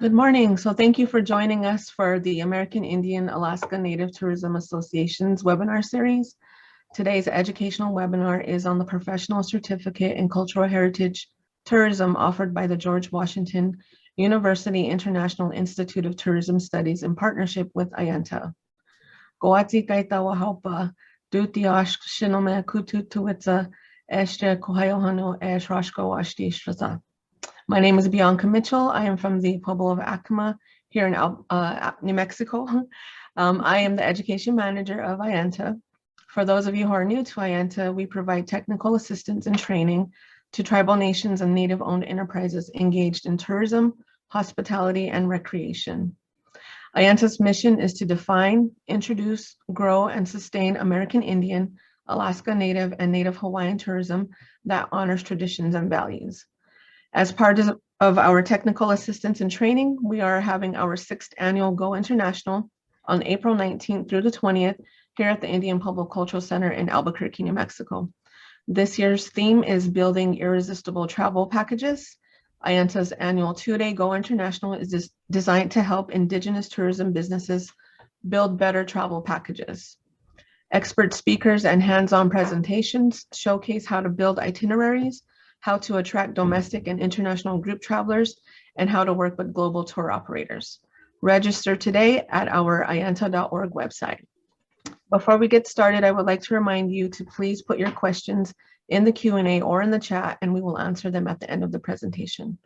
Good morning. So thank you for joining us for the American Indian Alaska Native Tourism Association's webinar series. Today's educational webinar is on the Professional Certificate in Cultural Heritage Tourism offered by the George Washington University International Institute of Tourism Studies in partnership with AIANTA. Goati kaitawa haupa, dutiosh shinome kutu tuwitsa, eshte kohayohano esh rashko washti shraza. My name is Bianca Mitchell. I am from the Pueblo of Acoma here in New Mexico. I am the education manager of AIANTA. For those of you who are new to AIANTA, we provide technical assistance and training to tribal nations and native-owned enterprises engaged in tourism, hospitality, and recreation. AIANTA's mission is to define, introduce, grow, and sustain American Indian, Alaska Native, and Native Hawaiian tourism that honors traditions and values. As part of our technical assistance and training, we are having our 6th annual Go International on April 19th through the 20th here at the Indian Public Cultural Center in Albuquerque, New Mexico. This year's theme is Building Irresistible Travel Packages. AIANTA's annual 2-day Go International is designed to help Indigenous tourism businesses build better travel packages. Expert speakers and hands-on presentations showcase how to build itineraries, how to attract domestic and international group travelers, and how to work with global tour operators. Register today at our aianta.org website. Before we get started, I would like to remind you to please put your questions in the Q&A or in the chat, and we will answer them at the end of the presentation.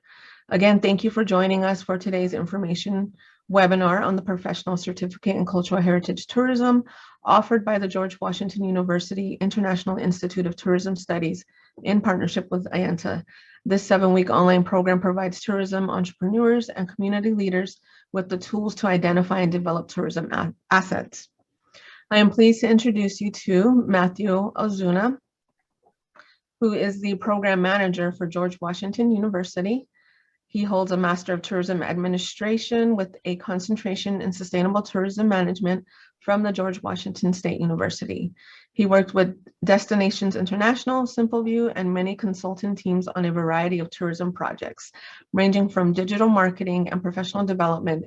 Again, thank you for joining us for today's information webinar on the Professional Certificate in Cultural Heritage Tourism offered by the George Washington University International Institute of Tourism Studies in partnership with AIANTA. This 7-week online program provides tourism entrepreneurs and community leaders with the tools to identify and develop tourism assets. I am pleased to introduce you to Matthew Ozuna, who is the program manager for George Washington University. He holds a Master of Tourism Administration with a concentration in Sustainable Tourism Management from the George Washington State University. He worked with Destinations International, Simple View, and many consultant teams on a variety of tourism projects, ranging from digital marketing and professional development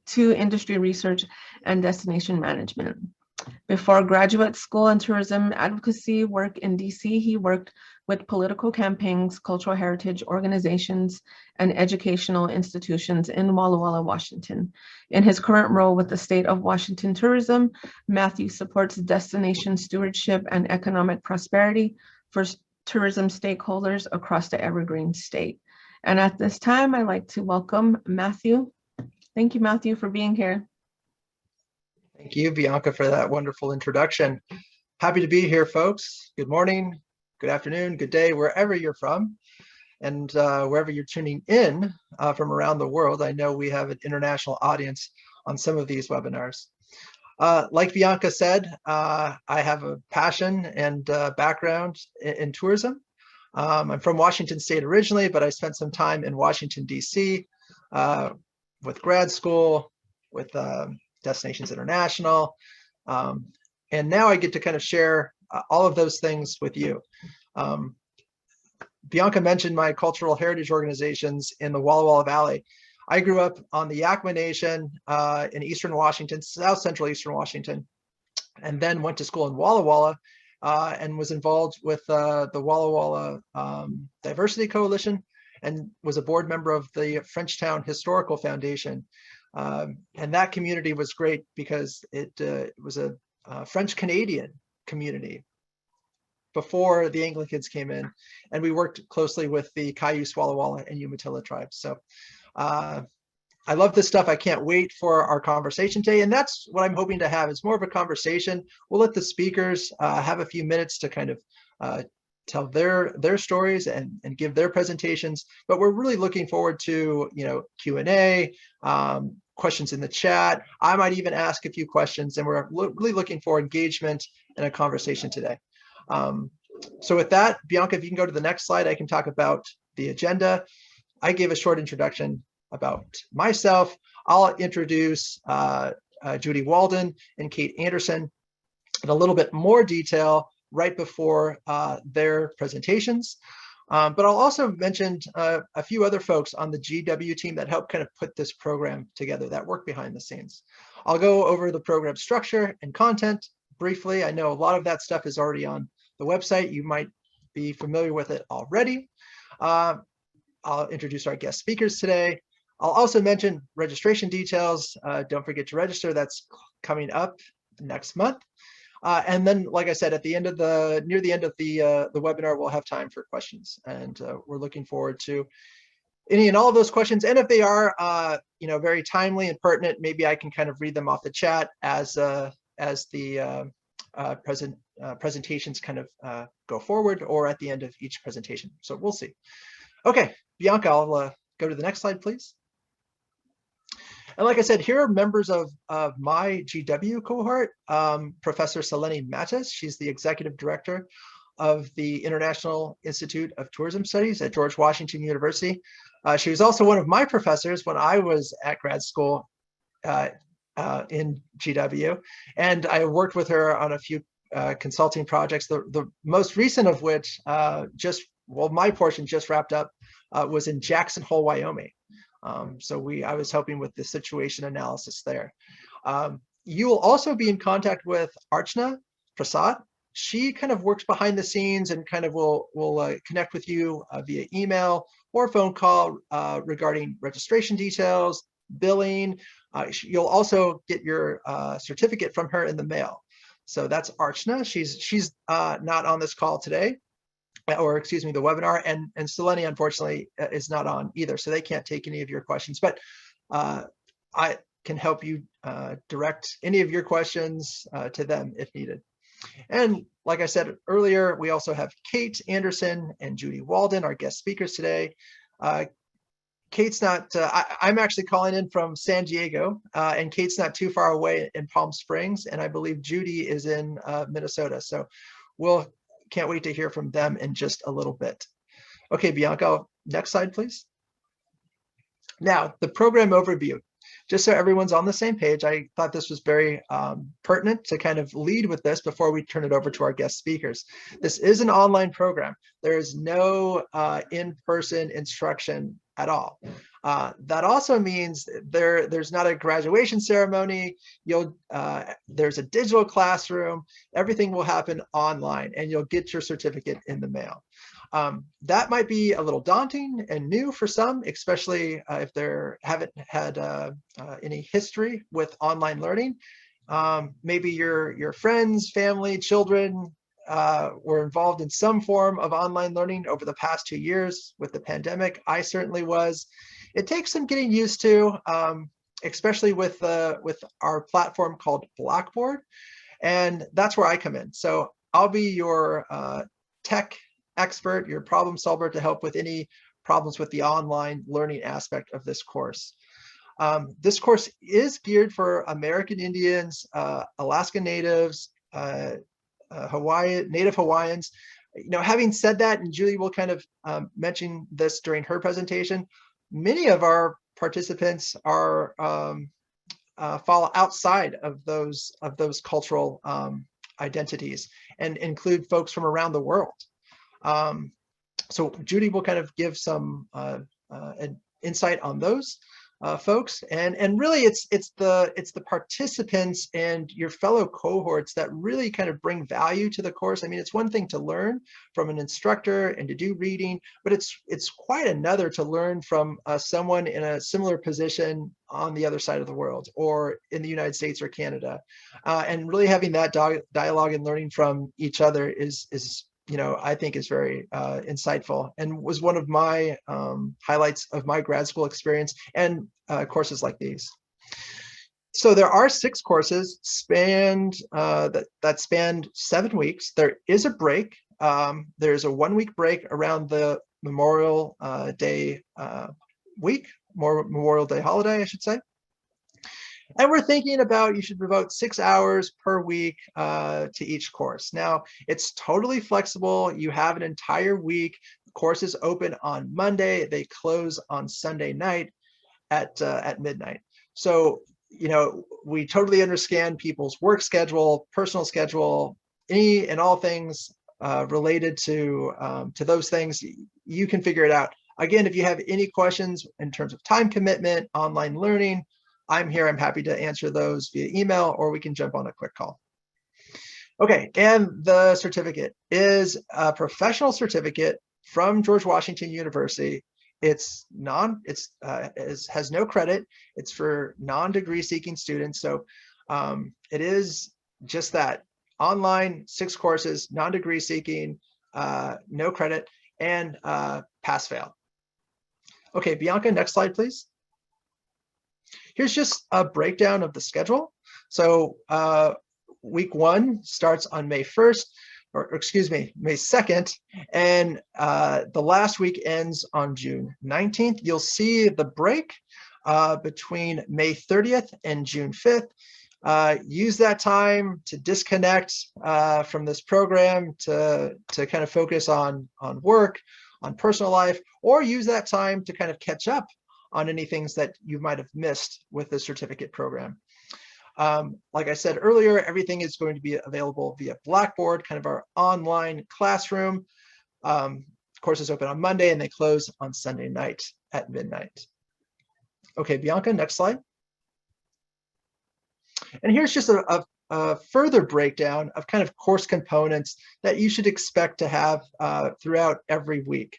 to industry research and destination management. Before graduate school and tourism advocacy work in DC, he worked with political campaigns, cultural heritage organizations, and educational institutions in Walla Walla, Washington. In his current role with the State of Washington Tourism, Matthew supports destination stewardship and economic prosperity for tourism stakeholders across the Evergreen State. And at this time, I'd like to welcome Matthew. Thank you, Matthew, for being here. Thank you, Bianca, for that wonderful introduction. Happy to be here, folks. Good morning, good afternoon, good day, wherever you're from, and wherever you're tuning in from around the world. I know we have an international audience on some of these webinars. Like Bianca said, I have a passion and background in tourism. I'm from Washington State originally, but I spent some time in Washington, DC with grad school, with Destinations International, and now I get to kind of share all of those things with you. Bianca mentioned my cultural heritage organizations in the Walla Walla Valley. I grew up on the Yakama Nation in Eastern Washington, South Central Eastern Washington, and then went to school in Walla Walla and was involved with the Walla Walla Diversity Coalition and was a board member of the Frenchtown Historical Foundation. And that community was great because it was a French-Canadian community before the Anglicans came in, and we worked closely with the Cayuse, Walla Walla, and Umatilla tribes. So I love this stuff. I can't wait for our conversation today, and that's what I'm hoping to have. It's more of a conversation. We'll let the speakers have a few minutes to kind of tell their stories and give their presentations, but we're really looking forward to Q&A, questions in the chat. I might even ask a few questions, and we're really looking for engagement and a conversation today. So with that, Bianca, if you can go to the next slide, I can talk about the agenda. I gave a short introduction about myself. I'll introduce Judy Walden and Kate Anderson in a little bit more detail right before their presentations. But I'll also mention a few other folks on the GW team that help kind of put this program together, that work behind the scenes. I'll go over the program structure and content briefly. I know a lot of that stuff is already on the website. You might be familiar with it already. I'll introduce our guest speakers today. I'll also mention registration details. Don't forget to register. That's coming up next month. And then, like I said, at the end of near the end of the webinar, we'll have time for questions, and we're looking forward to any and all of those questions. And if they are, very timely and pertinent, maybe I can kind of read them off the chat as the presentations kind of go forward, or at the end of each presentation. So we'll see. Okay, Bianca, I'll go to the next slide, please. And like I said, here are members of my GW cohort. Professor Selene Mattes, she's the executive director of the International Institute of Tourism Studies at George Washington University. She was also one of my professors when I was at grad school in GW, and I worked with her on a few consulting projects. The most recent of which, my portion just wrapped up, was in Jackson Hole, Wyoming. I was helping with the situation analysis there. You will also be in contact with Archana Prasad. She kind of works behind the scenes and kind of will connect with you via email or phone call regarding registration details, billing. You'll also get your certificate from her in the mail. So that's Archana. She's not on this call today, or excuse me, the webinar, and Selene unfortunately is not on either, so they can't take any of your questions, but I can help you direct any of your questions to them if needed. And like I said earlier, we also have Kate Anderson and Judy Walden, our guest speakers today. Kate's not, I'm actually calling in from San Diego, and Kate's not too far away in Palm Springs, and I believe Judy is in Minnesota. So can't wait to hear from them in just a little bit. Okay, Bianca, next slide, please. Now, the program overview. Just so everyone's on the same page, I thought this was very pertinent to kind of lead with this before we turn it over to our guest speakers. This is an online program. There is no in-person instruction at all. That also means there's not a graduation ceremony. There's a digital classroom. Everything will happen online, and you'll get your certificate in the mail. That might be a little daunting and new for some, especially if they haven't had any history with online learning. Maybe your friends, family, children were involved in some form of online learning over the past 2 years with the pandemic. I certainly was. It takes some getting used to, especially with our platform called Blackboard, and that's where I come in. So I'll be your tech expert, your problem solver, to help with any problems with the online learning aspect of this course. This course is geared for American Indians, Alaska Natives, Native Hawaiians. Having said that, and Julie will kind of mention this during her presentation, many of our participants are fall outside of those cultural identities and include folks from around the world. So Judy will kind of give some an insight on those folks, and really it's the participants and your fellow cohorts that really kind of bring value to the course. I mean, it's one thing to learn from an instructor and to do reading, but it's quite another to learn from someone in a similar position on the other side of the world, or in the United States or Canada, and really having that dialogue and learning from each other is I think is very insightful, and was one of my highlights of my grad school experience and courses like these. So there are 6 courses that spanned 7 weeks. There is a break. There's a 1-week break around the Memorial Day week, Memorial Day holiday, I should say. And we're thinking about you should devote 6 hours per week to each course. Now, it's totally flexible. You have an entire week. The courses open on Monday. They close on Sunday night at midnight. So, we totally understand people's work schedule, personal schedule, any and all things related to those things, you can figure it out. Again, if you have any questions in terms of time commitment, online learning, I'm here. I'm happy to answer those via email, or we can jump on a quick call. Okay, and the certificate is a professional certificate from George Washington University. It's has no credit. It's for non-degree seeking students. So it is just that, online, 6 courses, non-degree seeking, no credit, and pass fail. Okay, Bianca, next slide, please. Here's just a breakdown of the schedule. So week 1 starts on May 1st, or excuse me, May 2nd, and the last week ends on June 19th. You'll see the break between May 30th and June 5th. Use that time to disconnect from this program to kind of focus on work, on personal life, or use that time to kind of catch up on any things that you might have missed with the certificate program. Like I said earlier, everything is going to be available via Blackboard, kind of our online classroom. Courses open on Monday and they close on Sunday night at midnight. Okay, Bianca, next slide. And here's just a further breakdown of kind of course components that you should expect to have throughout every week.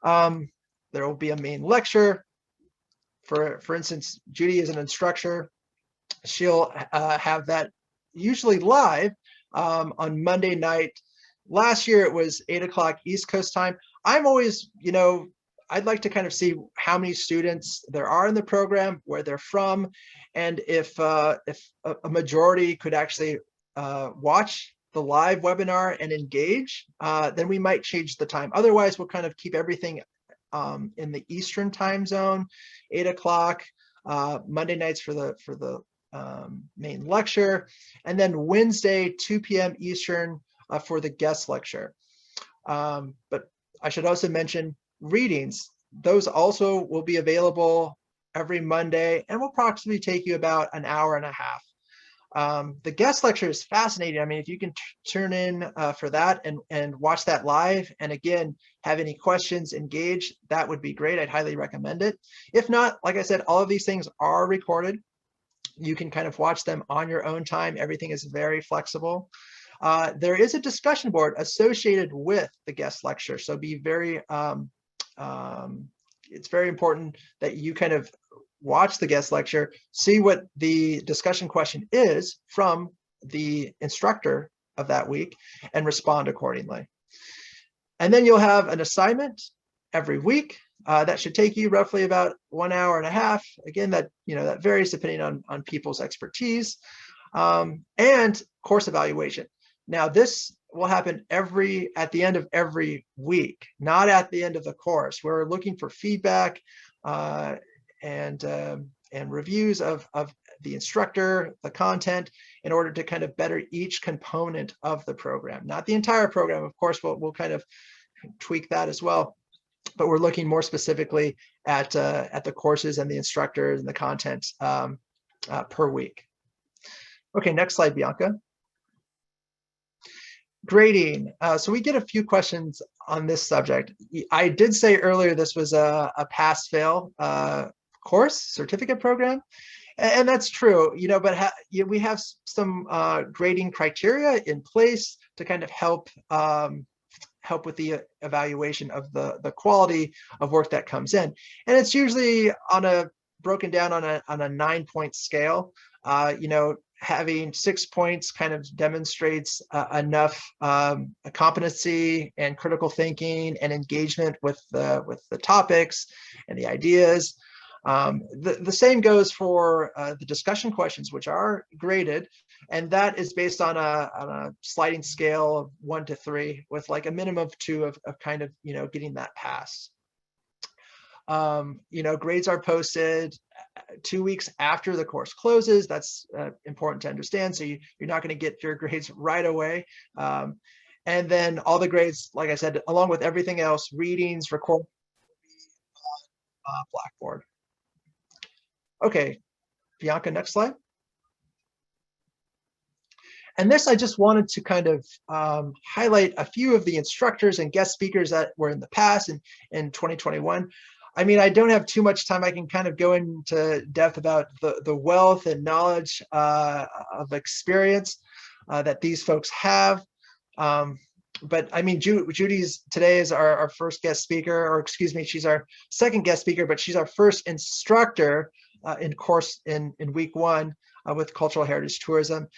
There will be a main lecture. For instance, Judy is an instructor. She'll have that usually live on Monday night. Last year it was 8 o'clock East Coast time. I'm always, I'd like to kind of see how many students there are in the program, where they're from, and if a majority could actually watch the live webinar and engage, then we might change the time. Otherwise, we'll kind of keep everything in the Eastern time zone, 8 o'clock, Monday nights for the main lecture, and then Wednesday, 2 p.m. Eastern for the guest lecture. But I should also mention readings. Those also will be available every Monday and will approximately take you about an hour and a half. The guest lecture is fascinating. I mean, if you can turn in for that and watch that live, and again, have any questions, engage, that would be great. I'd highly recommend it. If not, like I said, all of these things are recorded. You can kind of watch them on your own time. Everything is very flexible. There is a discussion board associated with the guest lecture. So be very, it's very important that you kind of watch the guest lecture, see what the discussion question is from the instructor of that week, and respond accordingly. And then you'll have an assignment every week that should take you roughly about 1 hour and a half. Again, that that varies depending on people's expertise, and course evaluation. Now, this will happen at the end of every week, not at the end of the course. We're looking for feedback and reviews of the instructor, the content, in order to kind of better each component of the program. Not the entire program, of course. We'll kind of tweak that as well, but we're looking more specifically at the courses and the instructors and the content per week. Okay, next slide, Bianca. Grading. So we get a few questions on this subject. I did say earlier this was a pass-fail course certificate program, and that's true. But we have some grading criteria in place to kind of help with the evaluation of the quality of work that comes in, and it's usually broken down on a 9-point scale. Having 6 points kind of demonstrates enough competency and critical thinking and engagement with the topics and the ideas. The same goes for the discussion questions, which are graded, and that is based on a sliding scale of 1 to 3, with like a minimum of 2 of kind of getting that pass. Grades are posted 2 weeks after the course closes. That's important to understand. So you're not going to get your grades right away. And then all the grades, like I said, along with everything else, readings, recordings, Blackboard. Okay, Bianca, next slide. And this, I just wanted to kind of highlight a few of the instructors and guest speakers that were in the past and in 2021. I mean, I don't have too much time. I can kind of go into depth about the wealth and knowledge of experience that these folks have. But I mean, Judy's today is our first guest speaker, or excuse me, she's our second guest speaker, but she's our first instructor in course in week 1 with cultural heritage tourism.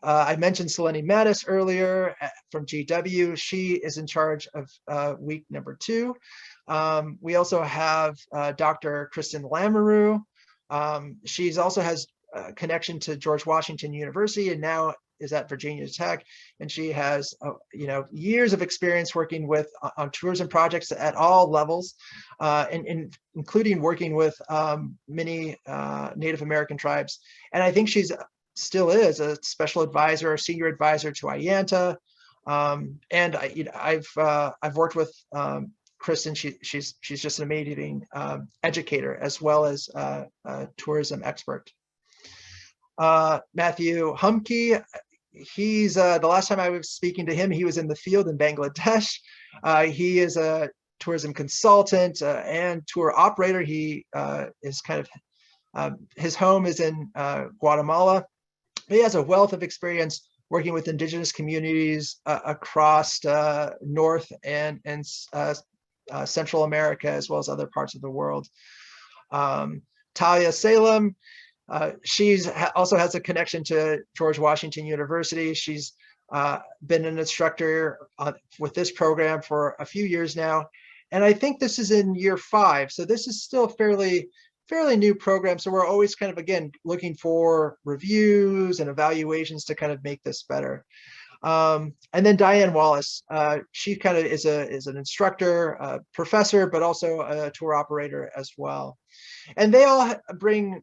I mentioned Selene Mattis earlier from GW. She is in charge of week number 2. We also have Dr. Kristen Lamoureux. She's also has a connection to George Washington University and now is at Virginia Tech. And she has, years of experience working with on tourism projects at all levels, and including working with many Native American tribes. And I think she's still is a special advisor or senior advisor to AIANTA. And I've worked with Kristen. She's just an amazing educator as well as a tourism expert. Matthew Humke, he's the last time I was speaking to him, he was in the field in Bangladesh. He is a tourism consultant and tour operator. He is kind of his home is in Guatemala. He has a wealth of experience working with indigenous communities across North and Central America, as well as other parts of the world. Talia Salem, she's also has a connection to George Washington University. She's been an instructor with this program for a few years now. And I think this is in year 5. So this is still fairly new program. So we're always kind of, again, looking for reviews and evaluations to kind of make this better. And then Diane Wallace, she kind of is an instructor, a professor, but also a tour operator as well. And they all bring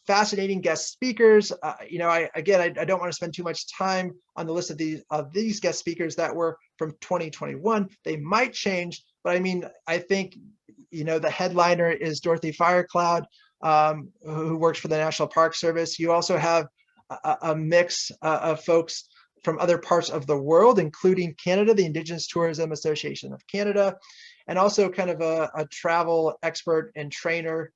fascinating guest speakers. I don't want to spend too much time on the list of these guest speakers that were from 2021. They might change, but I mean, I think, the headliner is Dorothy Firecloud, who works for the National Park Service. You also have a mix of folks from other parts of the world, including Canada, the Indigenous Tourism Association of Canada, and also kind of a travel expert and trainer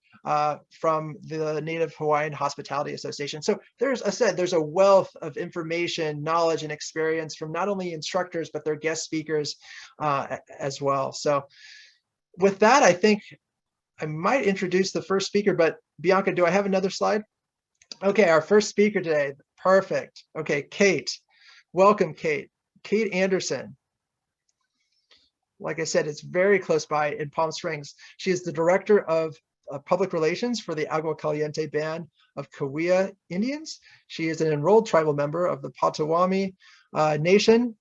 from the Native Hawaiian Hospitality Association. So there's a wealth of information, knowledge, and experience from not only instructors, but their guest speakers as well. So with that, I think I might introduce the first speaker, but Bianca, do I have another slide? Okay, our first speaker today, perfect. Okay, Kate, welcome, Kate. Kate Anderson. Like I said, it's very close by in Palm Springs. She is the director of public relations for the Agua Caliente Band of Cahuilla Indians. She is an enrolled tribal member of the Potawatomi Nation,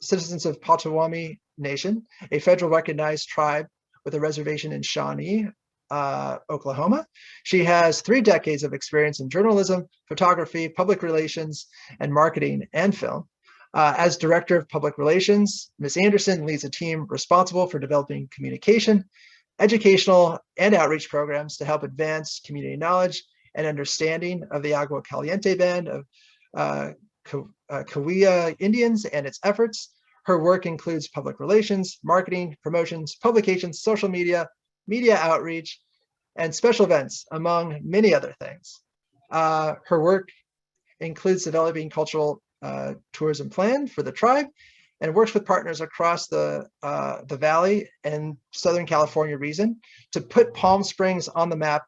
citizens of Potawatomi Nation, a federal recognized tribe with a reservation in Shawnee, Oklahoma. She has 3 decades of experience in journalism, photography, public relations, and marketing and film. As Director of Public Relations, Ms. Anderson leads a team responsible for developing communication, educational, and outreach programs to help advance community knowledge and understanding of the Agua Caliente Band of Cahuilla Indians and its efforts. Her work includes public relations, marketing, promotions, publications, social media, media outreach, and special events, among many other things. Her work includes developing cultural tourism plan for the tribe and works with partners across the Valley and Southern California region to put Palm Springs on the map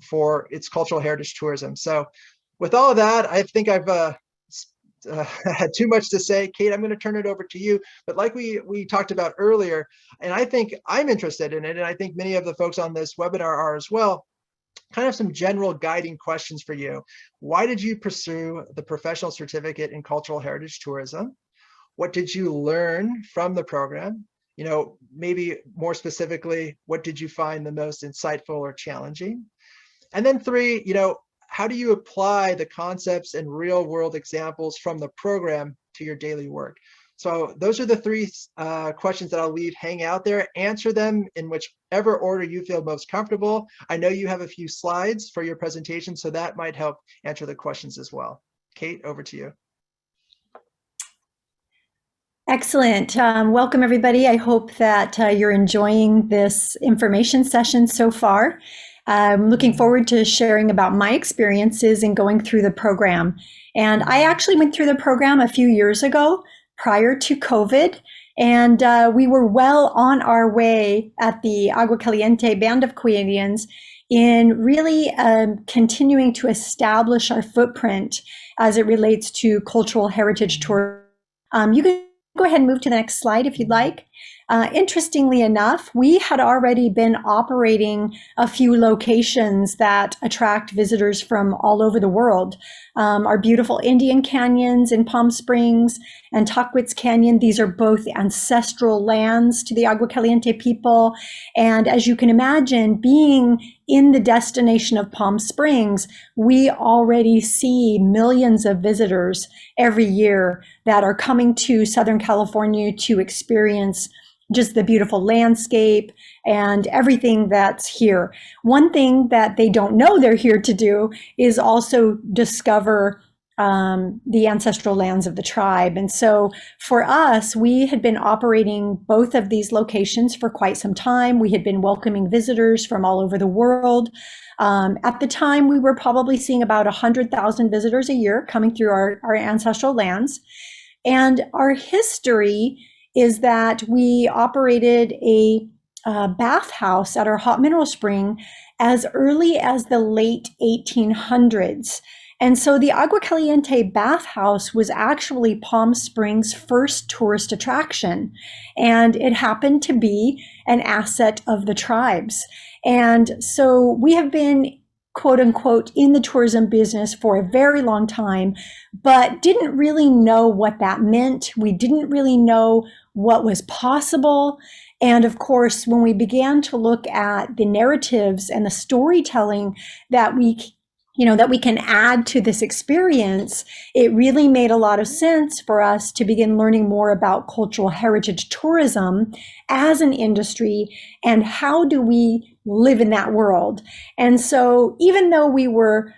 for its cultural heritage tourism. So with all of that, I think I've had too much to say. Kate, I'm going to turn it over to you. But like we talked about earlier, and I think I'm interested in it, and I think many of the folks on this webinar are as well, kind of some general guiding questions for you. Why did you pursue the professional certificate in cultural heritage tourism? What did you learn from the program? Maybe more specifically, what did you find the most insightful or challenging? And then 3, how do you apply the concepts and real world examples from the program to your daily work? So those are the 3 questions that I'll leave hang out there. Answer them in whichever order you feel most comfortable. I know you have a few slides for your presentation, so that might help answer the questions as well. Kate, over to you. Excellent. Welcome, everybody. I hope that you're enjoying this information session so far. I'm looking forward to sharing about my experiences in going through the program. And I actually went through the program a few years ago prior to COVID, and we were well on our way at the Agua Caliente Band of Indians in really continuing to establish our footprint as it relates to cultural heritage tourism. You can go ahead and move to the next slide if you'd like. Interestingly enough, we had already been operating a few locations that attract visitors from all over the world. Our beautiful Indian canyons in Palm Springs and Tuckwitz Canyon, these are both ancestral lands to the Agua Caliente people. And as you can imagine, being in the destination of Palm Springs, we already see millions of visitors every year that are coming to Southern California to experience just the beautiful landscape and everything that's here. One thing that they don't know they're here to do is also discover the ancestral lands of the tribe. And so for us, we had been operating both of these locations for quite some time. We had been welcoming visitors from all over the world. At the time, we were probably seeing about 100,000 visitors a year coming through our ancestral lands. And our history is that we operated a bathhouse at our hot mineral spring as early as the late 1800s. And so the Agua Caliente bathhouse was actually Palm Springs' first tourist attraction. And it happened to be an asset of the tribes. And so we have been, quote unquote, in the tourism business for a very long time, but didn't really know what that meant. We didn't really know what was possible. And of course, when we began to look at the narratives and the storytelling that we can add to this experience, it really made a lot of sense for us to begin learning more about cultural heritage tourism as an industry and how do we live in that world. And so even though we were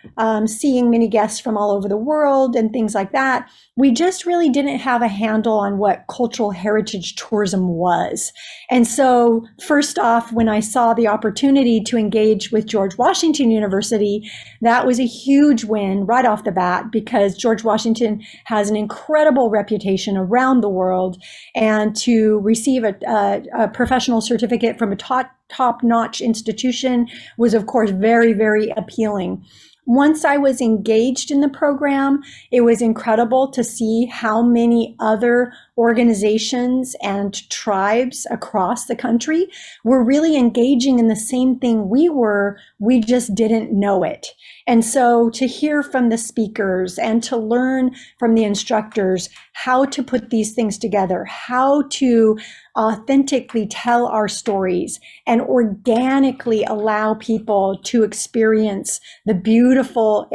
seeing many guests from all over the world and things like that, we just really didn't have a handle on what cultural heritage tourism was. And so first off, when I saw the opportunity to engage with George Washington University, that was a huge win right off the bat because George Washington has an incredible reputation around the world, and to receive a professional certificate from a top-notch institution was, of course, very, very appealing. Once I was engaged in the program, it was incredible to see how many other organizations and tribes across the country were really engaging in the same thing we were, we just didn't know it. And so to hear from the speakers and to learn from the instructors how to put these things together, how to authentically tell our stories and organically allow people to experience the beautiful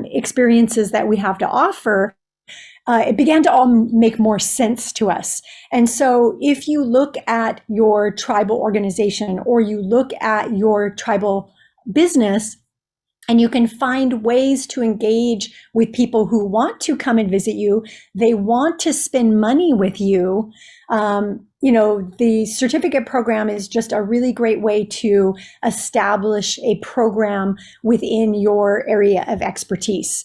experiences that we have to offer, it began to all make more sense to us. And so if you look at your tribal organization or you look at your tribal business, and you can find ways to engage with people who want to come and visit you, they want to spend money with you. The certificate program is just a really great way to establish a program within your area of expertise.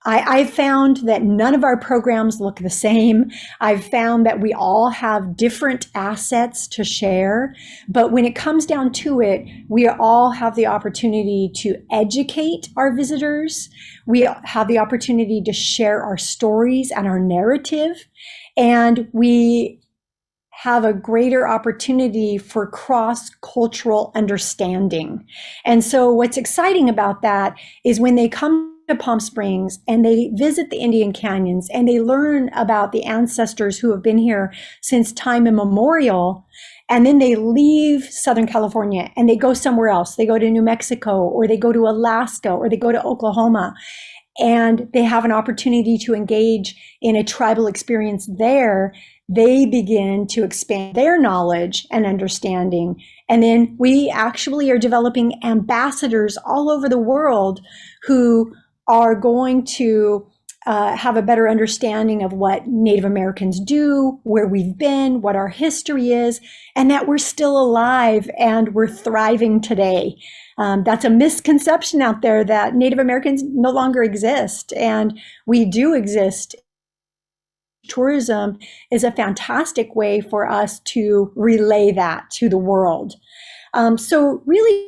I've found that none of our programs look the same. I've found that we all have different assets to share, but when it comes down to it, we all have the opportunity to educate our visitors. We have the opportunity to share our stories and our narrative, and we have a greater opportunity for cross-cultural understanding. And so what's exciting about that is when they come to Palm Springs and they visit the Indian canyons and they learn about the ancestors who have been here since time immemorial, and then they leave Southern California and they go somewhere else. They go to New Mexico, or they go to Alaska, or they go to Oklahoma, and they have an opportunity to engage in a tribal experience there. They begin to expand their knowledge and understanding. And then we actually are developing ambassadors all over the world who are going to have a better understanding of what Native Americans do, where we've been, what our history is, and that we're still alive and we're thriving today. That's a misconception out there that Native Americans no longer exist, and we do exist. Tourism is a fantastic way for us to relay that to the world. So really,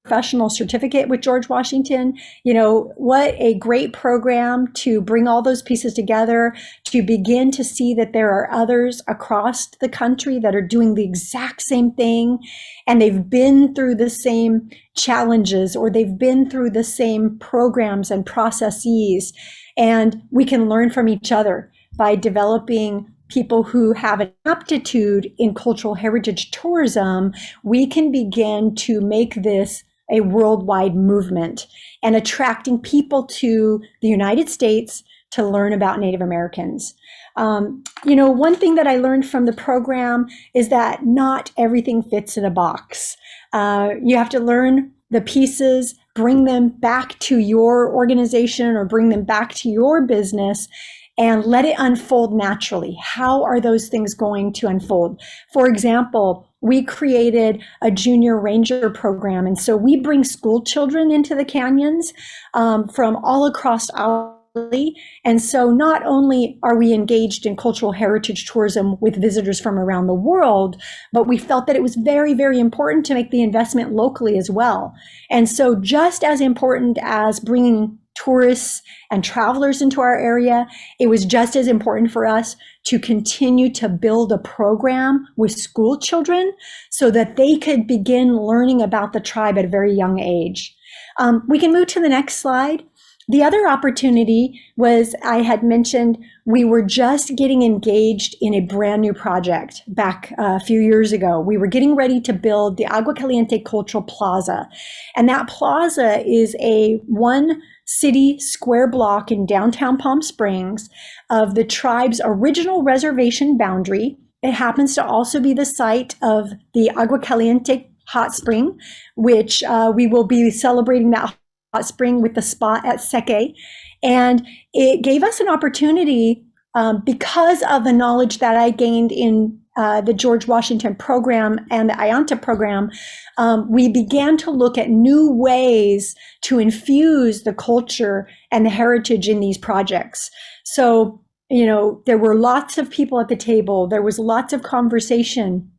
professional certificate with George Washington, what a great program to bring all those pieces together, to begin to see that there are others across the country that are doing the exact same thing, and they've been through the same challenges, or they've been through the same programs and processes, and we can learn from each other by developing people who have an aptitude in cultural heritage tourism. We can begin to make this a worldwide movement and attracting people to the United States to learn about Native Americans. One thing that I learned from the program is that not everything fits in a box. You have to learn the pieces, bring them back to your organization or bring them back to your business, and let it unfold naturally. How are those things going to unfold? For example, we created a junior ranger program. And so we bring school children into the canyons from all across our valley. And so not only are we engaged in cultural heritage tourism with visitors from around the world, but we felt that it was very, very important to make the investment locally as well. And so just as important as bringing tourists and travelers into our area, it was just as important for us to continue to build a program with school children so that they could begin learning about the tribe at a very young age. We can move to the next slide. The other opportunity was, I had mentioned, we were just getting engaged in a brand new project back a few years ago. We were getting ready to build the Agua Caliente Cultural Plaza. And that plaza is a one city square block in downtown Palm Springs of the tribe's original reservation boundary. It happens to also be the site of the Agua Caliente hot spring, which we will be celebrating that hot spring with the spa at Seke. And it gave us an opportunity because of the knowledge that I gained in the George Washington program and the AIANTA program. We began to look at new ways to infuse the culture and the heritage in these projects. So, there were lots of people at the table. There was lots of conversation.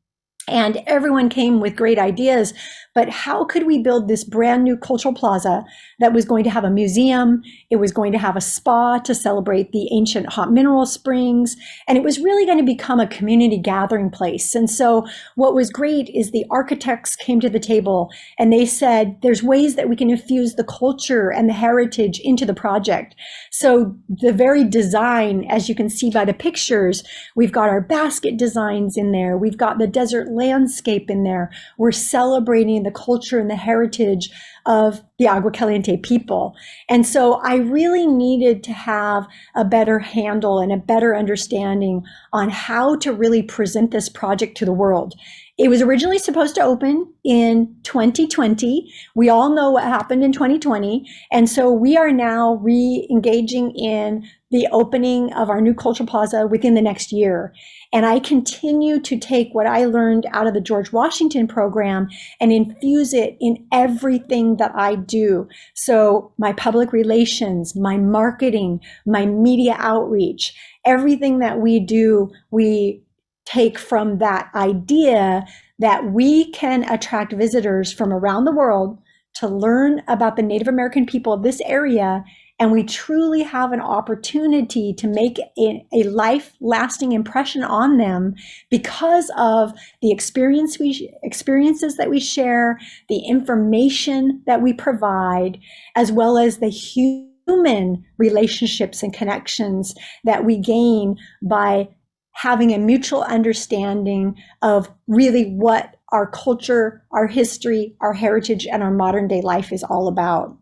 And everyone came with great ideas, but how could we build this brand new cultural plaza that was going to have a museum? It was going to have a spa to celebrate the ancient hot mineral springs, and it was really going to become a community gathering place. And so what was great is the architects came to the table and they said, there's ways that we can infuse the culture and the heritage into the project. So the very design, as you can see by the pictures, we've got our basket designs in there. We've got the desert landscape in there. We're celebrating the culture and the heritage of the Agua Caliente people. And so I really needed to have a better handle and a better understanding on how to really present this project to the world. It was originally supposed to open in 2020. We all know what happened in 2020. And so we are now re-engaging in the opening of our new cultural plaza within the next year. And I continue to take what I learned out of the George Washington program and infuse it in everything that I do. So my public relations, my marketing, my media outreach, everything that we do, we take from that idea that we can attract visitors from around the world to learn about the Native American people of this area. And we truly have an opportunity to make a life-lasting impression on them because of the experiences that we share, the information that we provide, as well as the human relationships and connections that we gain by having a mutual understanding of really what our culture, our history, our heritage, and our modern day life is all about.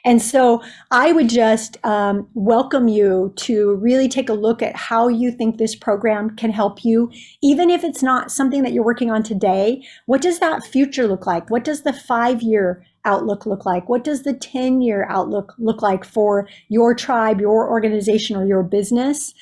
And so I would just welcome you to really take a look at how you think this program can help you, even if it's not something that you're working on today. What does that future look like? What does the 5-year outlook look like? What does the 10-year outlook look like for your tribe, your organization, or your business?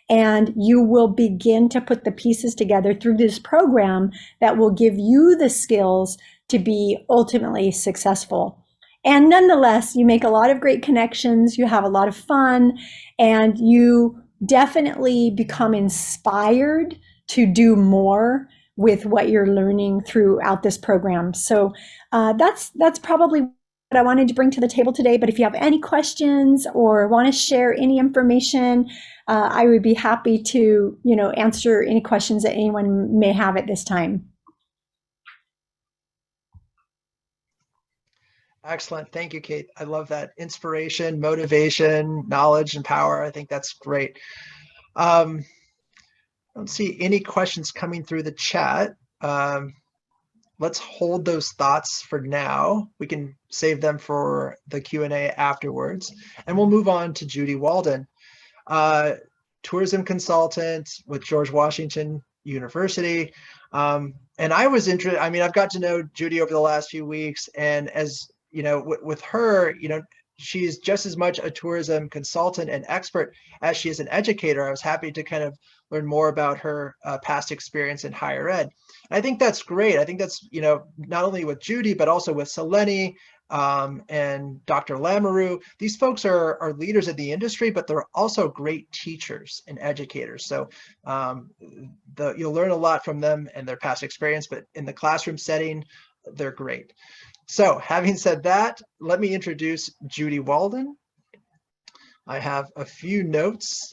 And you will begin to put the pieces together through this program that will give you the skills to be ultimately successful. And nonetheless, you make a lot of great connections, you have a lot of fun, and you definitely become inspired to do more with what you're learning throughout this program. So that's probably what I wanted to bring to the table today. But if you have any questions or want to share any information, I would be happy to, answer any questions that anyone may have at this time. Excellent. Thank you, Kate. I love that. Inspiration, motivation, knowledge, and power. I think that's great. I don't see any questions coming through the chat. Let's hold those thoughts for now. We can save them for the Q&A afterwards. And we'll move on to Judy Walden, tourism consultant with George Washington University. And I was interested, I've got to know Judy over the last few weeks, and as with her, she's just as much a tourism consultant and expert as she is an educator. I was happy to kind of learn more about her past experience in higher ed. And I think that's great. I think that's, not only with Judy, but also with Selene and Dr. Lamoureux. These folks are leaders of the industry, but they're also great teachers and educators. So you'll learn a lot from them and their past experience, but in the classroom setting, they're great. So having said that, let me introduce Judy Walden. I have a few notes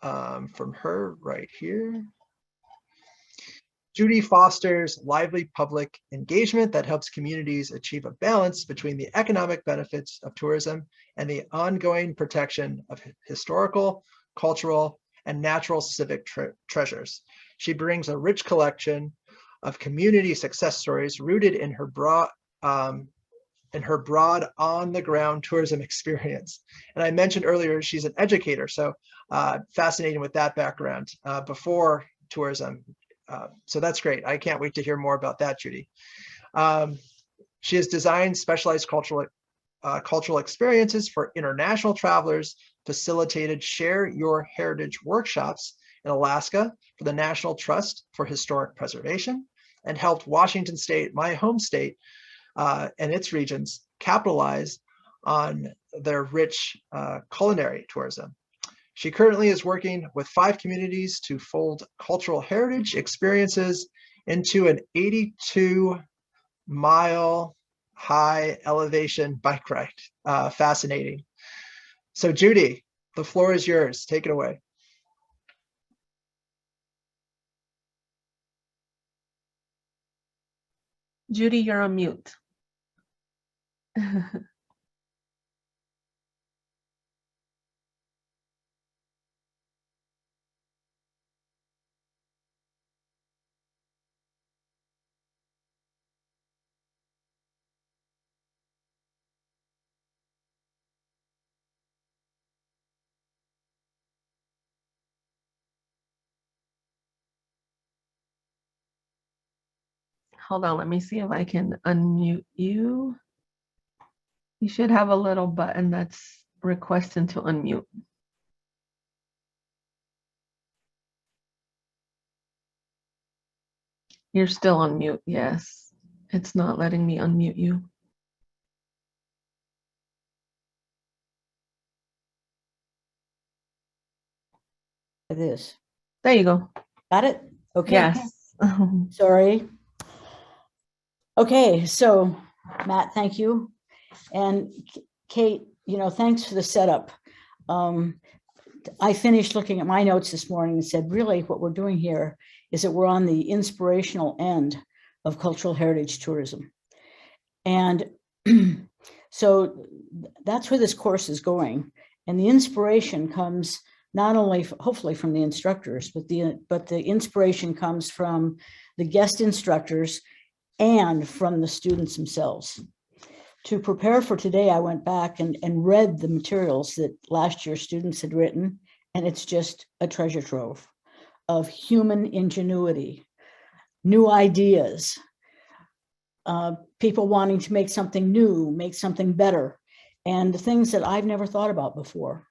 from her right here. Judy fosters lively public engagement that helps communities achieve a balance between the economic benefits of tourism and the ongoing protection of historical, cultural, and natural civic treasures. She brings a rich collection of community success stories rooted in her broad on-the-ground tourism experience. And I mentioned earlier, she's an educator, so fascinating with that background before tourism. So that's great. I can't wait to hear more about that, Judy. She has designed specialized cultural experiences for international travelers, facilitated Share Your Heritage workshops in Alaska for the National Trust for Historic Preservation, and helped Washington State, my home state, and its regions capitalize on their rich culinary tourism. She currently is working with 5 communities to fold cultural heritage experiences into an 82-mile high elevation bike ride. Fascinating. So Judy, the floor is yours. Take it away. Judy, you're on mute. Hold on, let me see if I can unmute you. You should have a little button that's requesting to unmute. You're still on mute, yes. It's not letting me unmute you. This. There you go. Got it? Okay. Yes. Sorry. Okay, so Matt, thank you. And Kate, thanks for the setup. I finished looking at my notes this morning and said, really what we're doing here is that we're on the inspirational end of cultural heritage tourism. And so that's where this course is going. And the inspiration comes not only hopefully from the instructors, but the inspiration comes from the guest instructors and from the students themselves. To prepare for today, I went back and read the materials that last year's students had written, and it's just a treasure trove of human ingenuity, new ideas, people wanting to make something new, make something better, and things that I've never thought about before.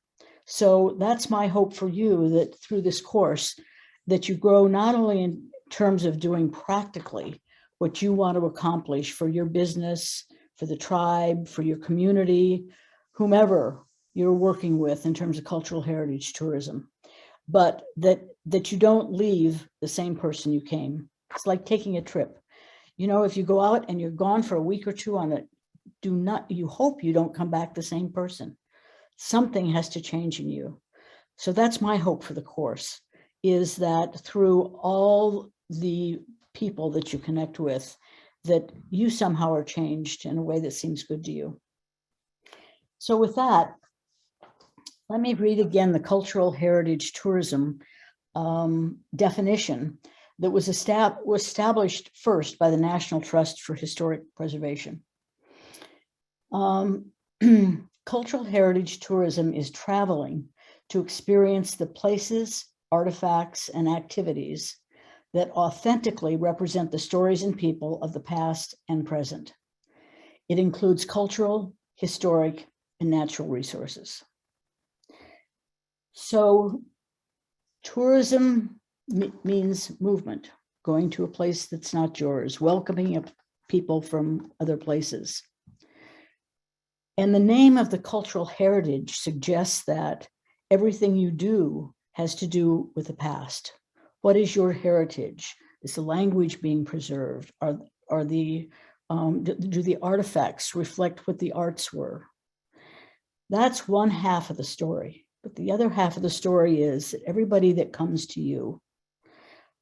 So that's my hope for you, that through this course, that you grow not only in terms of doing practically what you want to accomplish for your business, for the tribe, for your community, whomever you're working with in terms of cultural heritage tourism, but that you don't leave the same person you came. It's like taking a trip. You know, if you go out and you're gone for a week or two on it, you hope you don't come back the same person. Something has to change in you. So that's my hope for the course, is that through all the people that you connect with, that you somehow are changed in a way that seems good to you. So with that, let me read again the cultural heritage tourism definition that was established first by the National Trust for Historic Preservation. Cultural heritage tourism is traveling to experience the places, artifacts, and activities that authentically represent the stories and people of the past and present. It includes cultural, historic, and natural resources. So tourism means movement, going to a place that's not yours, welcoming people from other places. And the name of the cultural heritage suggests that everything you do has to do with the past. What is your heritage? Is the language being preserved? Do the artifacts reflect what the arts were? That's one half of the story. But the other half of the story is that everybody that comes to you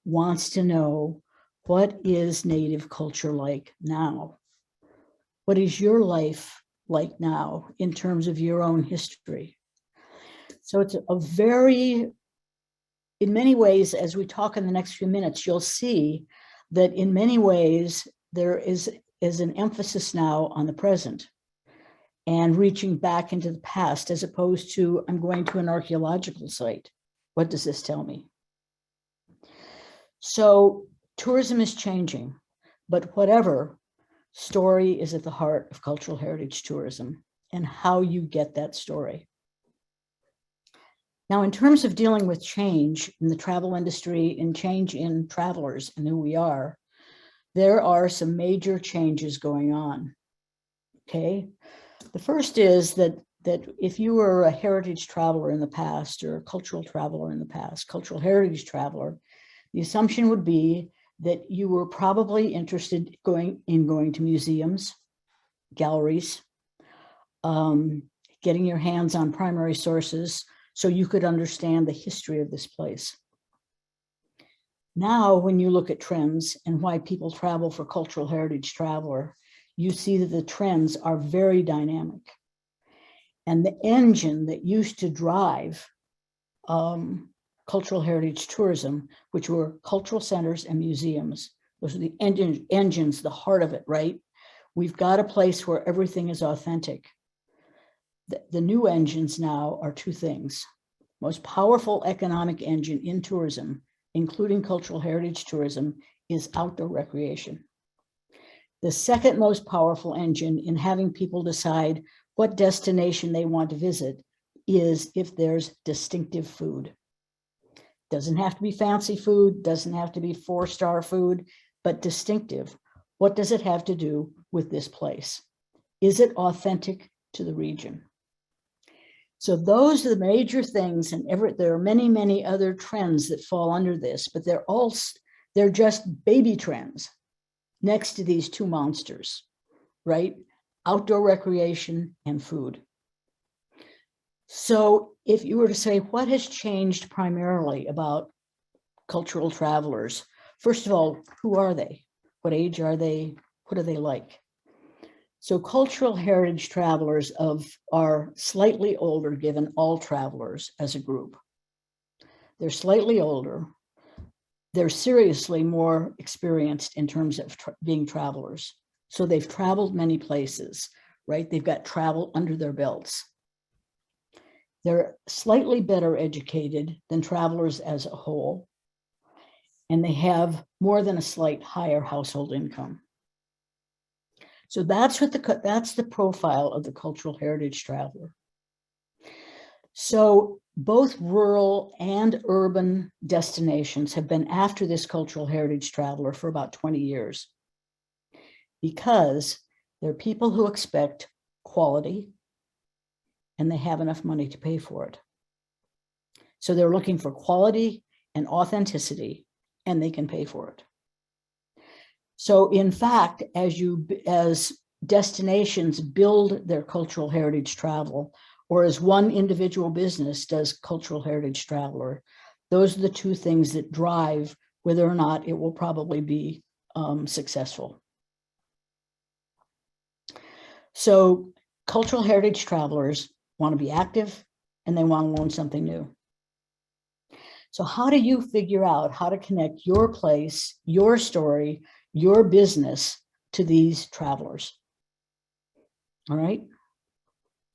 wants to know, what is Native culture like now? What is your life like now in terms of your own history? So it's a very, in many ways, as we talk in the next few minutes, you'll see that in many ways, there is an emphasis now on the present and reaching back into the past, as opposed to, I'm going to an archaeological site. What does this tell me? So tourism is changing, but whatever, story is at the heart of cultural heritage tourism and how you get that story. Now, in terms of dealing with change in the travel industry and change in travelers and who we are, there are some major changes going on, okay? The first is that if you were a heritage traveler in the past or a cultural traveler in the past, cultural heritage traveler, the assumption would be that you were probably interested in going to museums, galleries, getting your hands on primary sources so you could understand the history of this place. Now, when you look at trends and why people travel for cultural heritage traveler, you see that the trends are very dynamic. And the engine that used to drive cultural heritage tourism, which were cultural centers and museums, those are the engines, the heart of it, right? We've got a place where everything is authentic. The new engines now are two things. Most powerful economic engine in tourism, including cultural heritage tourism, is outdoor recreation. The second most powerful engine in having people decide what destination they want to visit is if there's distinctive food. Doesn't have to be fancy food, doesn't have to be 4-star food, but distinctive. What does it have to do with this place? Is it authentic to the region? So those are the major things, and there are many, many other trends that fall under this, but they're just baby trends next to these two monsters, right? Outdoor recreation and food. So if you were to say, what has changed primarily about cultural travelers? First of all, who are they? What age are they? What are they like? So cultural heritage travelers are slightly older, given all travelers as a group. They're slightly older. They're seriously more experienced in terms of being travelers. So they've traveled many places, right? They've got travel under their belts. They're slightly better educated than travelers as a whole, and they have more than a slight higher household income. So that's the profile of the cultural heritage traveler. So both rural and urban destinations have been after this cultural heritage traveler for about 20 years because they're people who expect quality and they have enough money to pay for it. So they're looking for quality and authenticity, and they can pay for it. So in fact, as destinations build their cultural heritage travel, or as one individual business does cultural heritage traveler, those are the two things that drive whether or not it will probably be successful. So cultural heritage travelers want to be active and they want to learn something new. So how do you figure out how to connect your place, your story, your business to these travelers? All right.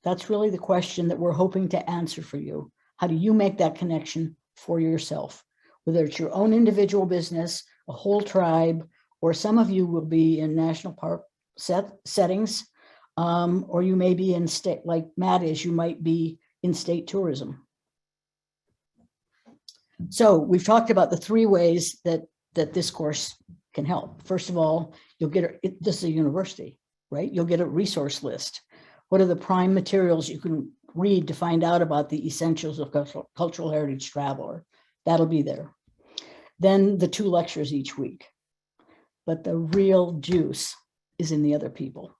That's really the question that we're hoping to answer for you. How do you make that connection for yourself? Whether it's your own individual business, a whole tribe, or some of you will be in national park settings, or you may be in state, like Matt is, you might be in state tourism. So we've talked about the three ways that this course can help. First of all, you'll get this is a university, right? You'll get a resource list. What are the prime materials you can read to find out about the essentials of cultural heritage traveler? That'll be there. Then the 2 lectures each week. But the real juice is in the other people.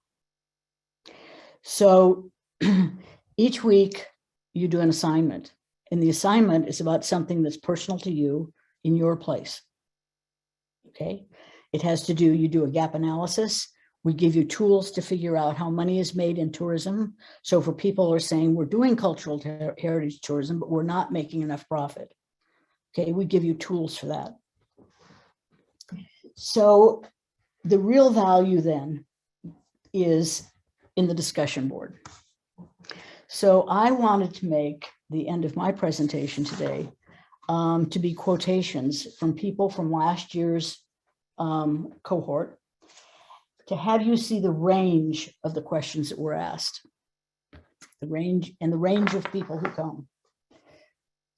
So each week you do an assignment, and the assignment is about something that's personal to you in your place. Okay, it has to do, you do a gap analysis. We give you tools to figure out how money is made in tourism. So for people who are saying we're doing cultural heritage tourism, but we're not making enough profit. Okay, we give you tools for that. So the real value then is in the discussion board. So I wanted to make the end of my presentation today to be quotations from people from last year's cohort, to have you see the range of the questions that were asked, the range of people who come.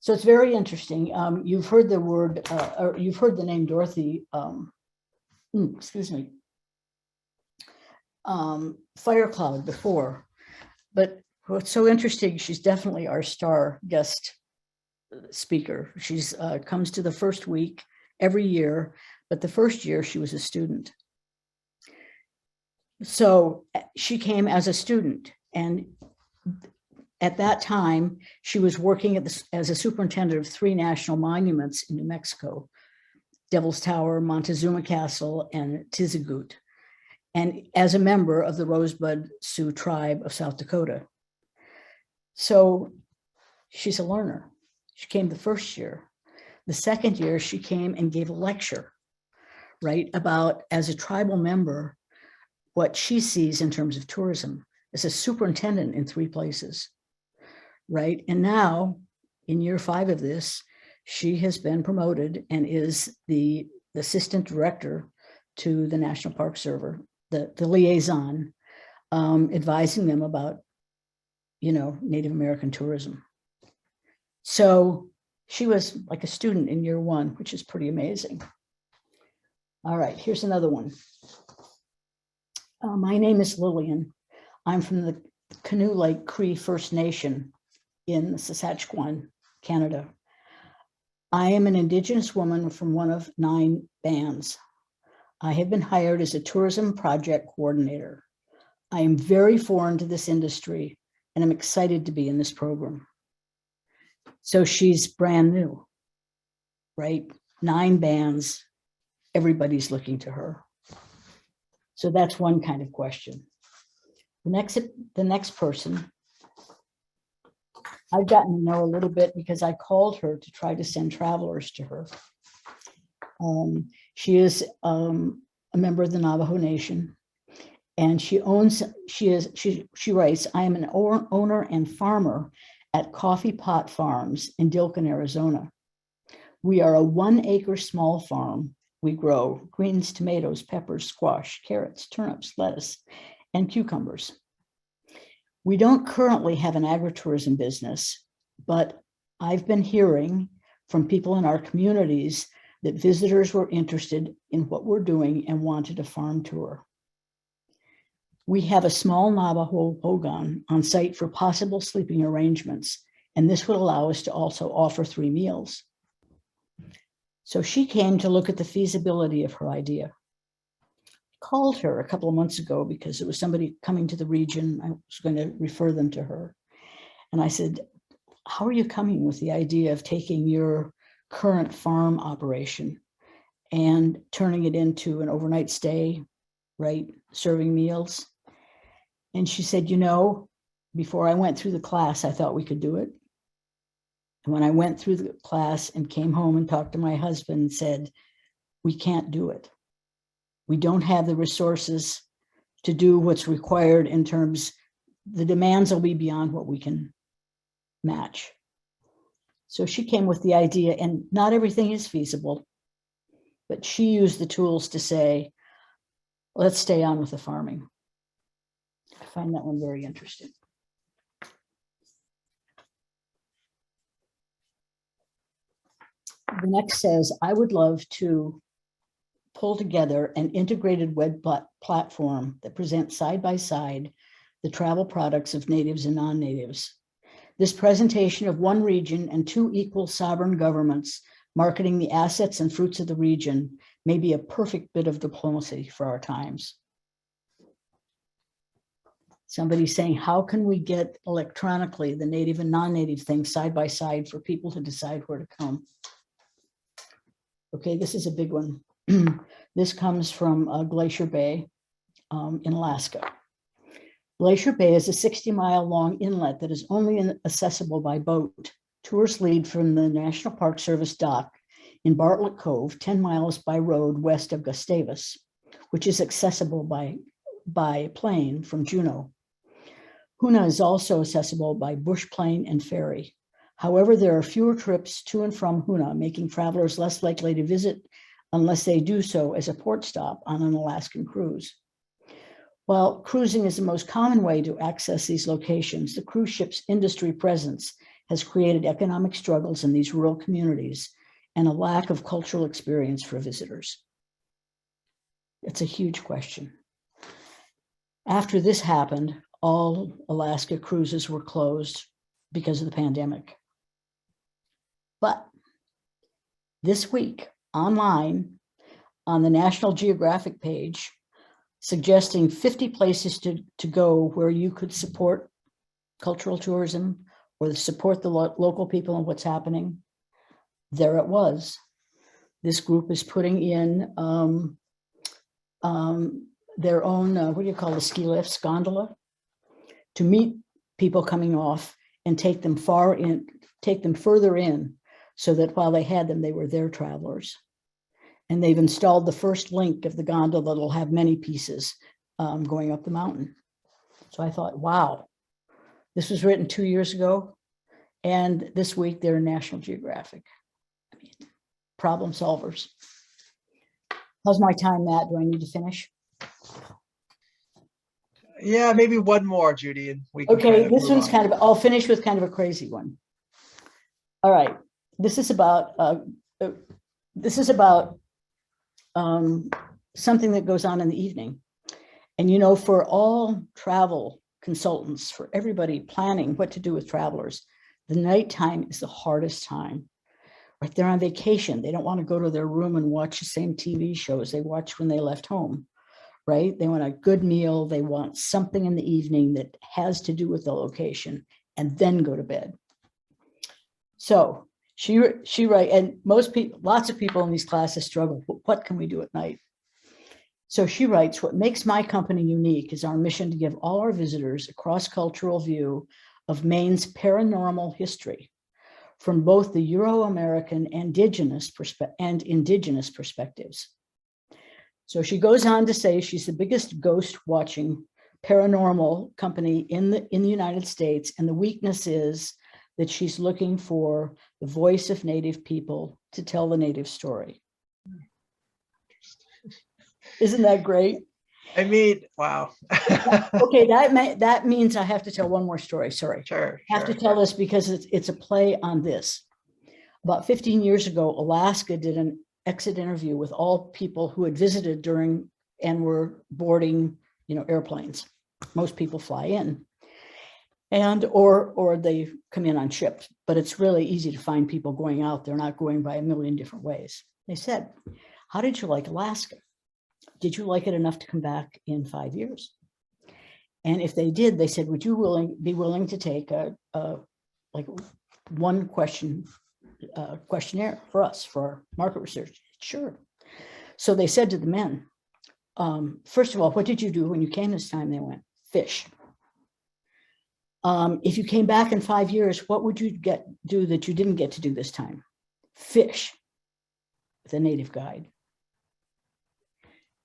So it's very interesting. You've heard the word, or you've heard the name Dorothy, excuse me, Firecloud before, but what's so interesting, she's definitely our star guest speaker. She's comes to the first week every year, but the first year she was a student. So she came as a student, and at that time she was working as a superintendent of 3 national monuments in New Mexico: Devil's Tower, Montezuma Castle, and Tizigut, and as a member of the Rosebud Sioux tribe of South Dakota. So she's a learner. She came the first year. The second year she came and gave a lecture, right, about, as a tribal member, what she sees in terms of tourism as a superintendent in 3 places, right? And now in year 5 of this, she has been promoted and is the assistant director to the National Park Service, the liaison, advising them about, Native American tourism. So she was like a student in year 1, which is pretty amazing. All right, here's another one. My name is Lillian. I'm from the Canoe Lake Cree First Nation in Saskatchewan, Canada. I am an Indigenous woman from one of 9 bands. I have been hired as a tourism project coordinator. I am very foreign to this industry, and I'm excited to be in this program. So she's brand new, right? 9 bands, everybody's looking to her. So that's one kind of question. The next person, I've gotten to know a little bit because I called her to try to send travelers to her. She is a member of the Navajo Nation, and she writes, "I am an owner and farmer at Coffee Pot Farms in Dilkin, Arizona. We are a 1 acre small farm. We grow greens, tomatoes, peppers, squash, carrots, turnips, lettuce, and cucumbers. We don't currently have an agritourism business, but I've been hearing from people in our communities that visitors were interested in what we're doing and wanted a farm tour. We have a small Navajo hogan on site for possible sleeping arrangements, and this would allow us to also offer 3 meals." So she came to look at the feasibility of her idea. I called her a couple of months ago because it was somebody coming to the region. I was going to refer them to her. And I said, "How are you coming with the idea of taking your current farm operation and turning it into an overnight stay, right? Serving meals?" And she said, "You know, before I went through the class, I thought we could do it. And when I went through the class and came home and talked to my husband and said, we can't do it. We don't have the resources to do what's required in terms, the demands will be beyond what we can match." So she came with the idea, and not everything is feasible, but she used the tools to say, let's stay on with the farming. I find that one very interesting. The next says, "I would love to pull together an integrated web platform that presents side by side the travel products of natives and non-natives. This presentation of one region and 2 equal sovereign governments marketing the assets and fruits of the region may be a perfect bit of diplomacy for our times." Somebody's saying, how can we get electronically the native and non-native things side by side for people to decide where to come? Okay, this is a big one. This comes from Glacier Bay in Alaska. Glacier Bay is a 60-mile long inlet that is only accessible by boat. Tours lead from the National Park Service dock in Bartlett Cove, 10 miles by road west of Gustavus, which is accessible by plane from Juneau. Hoonah is also accessible by bush plane and ferry. However, there are fewer trips to and from Hoonah, making travelers less likely to visit unless they do so as a port stop on an Alaskan cruise. While cruising is the most common way to access these locations, the cruise ship's industry presence has created economic struggles in these rural communities and a lack of cultural experience for visitors. It's a huge question. After this happened, all Alaska cruises were closed because of the pandemic. But this week, online, on the National Geographic page, suggesting 50 places to go where you could support cultural tourism or support the local people and what's happening, there it was. This group is putting in their own, what do you call the ski lifts, gondola, to meet people coming off and take them further in, so that while they had them, they were their travelers. And they've installed the first link of the gondola that'll have many pieces going up the mountain. So I thought, wow, this was written 2 years ago, and this week they're in National Geographic. I mean, problem solvers. How's my time, Matt? Do I need to finish? Yeah, maybe one more, Judy, and we can Okay, kind of this move one's on. kind of, I'll finish with kind of a crazy one. All right, this is about something that goes on in the evening. And you know, for all travel consultants, for everybody planning what to do with travelers, the nighttime is the hardest time. Right, they're on vacation. They don't want to go to their room and watch the same TV shows they watched when they left home. Right? They want a good meal. They want something in the evening that has to do with the location, and then go to bed. So she writes, and lots of people in these classes struggle. What can we do at night? So she writes, what makes my company unique is our mission to give all our visitors a cross-cultural view of Maine's paranormal history from both the Euro-American and indigenous perspectives. So she goes on to say she's the biggest ghost watching paranormal company in the United States, and the weakness is that she's looking for the voice of Native people to tell the Native story. Isn't that great? I mean, wow. Okay, that means I have to tell one more story. Sorry. Sure. I have to tell this because it's a play on this. About 15 years ago, Alaska did an exit interview with all people who had visited during and were boarding, airplanes. Most people fly in, and or they come in on ships. But it's really easy to find people going out. They're not going by a million different ways. They said, "How did you like Alaska? Did you like it enough to come back in 5 years?" And if they did, they said, "Would you be willing to take a one question questionnaire for us for our market research?" Sure. So they said to the men, first of all, "What did you do when you came this time?" They went, "Fish." If you came back in 5 years, what would you do that you didn't get to do this time? Fish, with a native guide.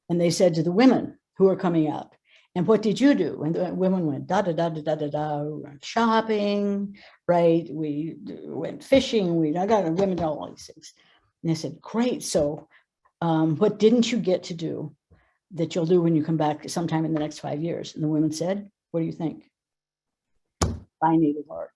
And they said to the women who are coming up, "And what did you do?" And the women went, da, da, da, da, da, da, da. We went shopping, right? We went fishing. Women know all these things. And they said, "Great. So what didn't you get to do that you'll do when you come back sometime in the next 5 years?" And the women said, "What do you think?" "Buy native art."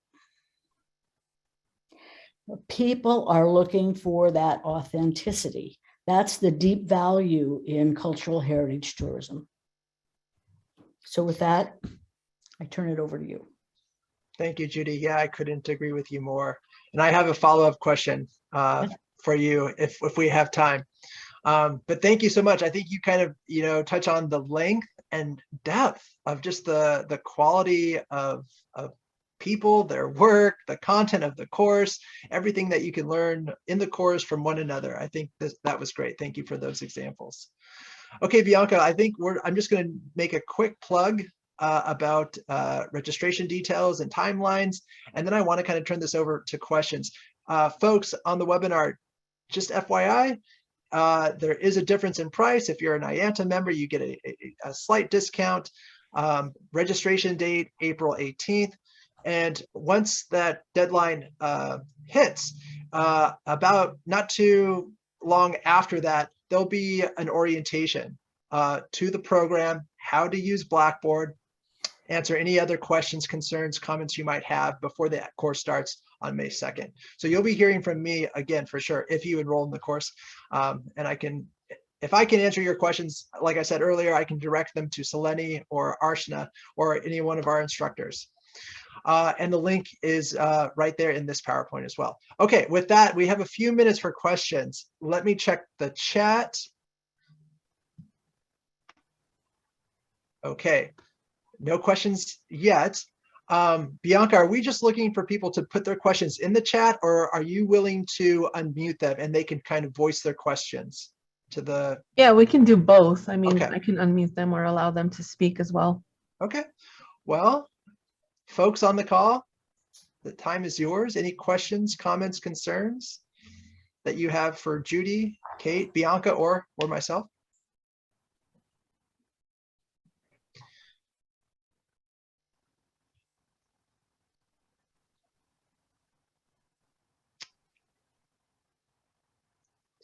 People are looking for that authenticity. That's the deep value in cultural heritage tourism. So with that, I turn it over to you. Thank you, Judy. Yeah, I couldn't agree with you more. And I have a follow-up question for you if we have time. But thank you so much. I think you kind of, touch on the length and depth of just the quality of people, their work, the content of the course, everything that you can learn in the course from one another. I think that was great. Thank you for those examples. Okay, Bianca, I think I'm just going to make a quick plug about registration details and timelines, and then I want to kind of turn this over to questions. Folks on the webinar, just FYI, there is a difference in price. If you're an AIANTA member, you get a slight discount. Registration date, April 18th. And once that deadline hits, about not too long after that, there'll be an orientation to the program, how to use Blackboard, answer any other questions, concerns, comments you might have before the course starts on May 2nd. So you'll be hearing from me again, for sure, if you enroll in the course. And if I can answer your questions, like I said earlier, I can direct them to Seleni or Arshna or any one of our instructors. And the link is right there in this PowerPoint as well. Okay, with that, we have a few minutes for questions. Let me check the chat. Okay, no questions yet. Bianca, are we just looking for people to put their questions in the chat, or are you willing to unmute them and they can kind of voice their questions to the... Yeah, we can do both. I mean, Okay. I can unmute them or allow them to speak as well. Okay, well, folks on the call, the time is yours. Any questions, comments, concerns that you have for Judy, Kate, Bianca, or myself?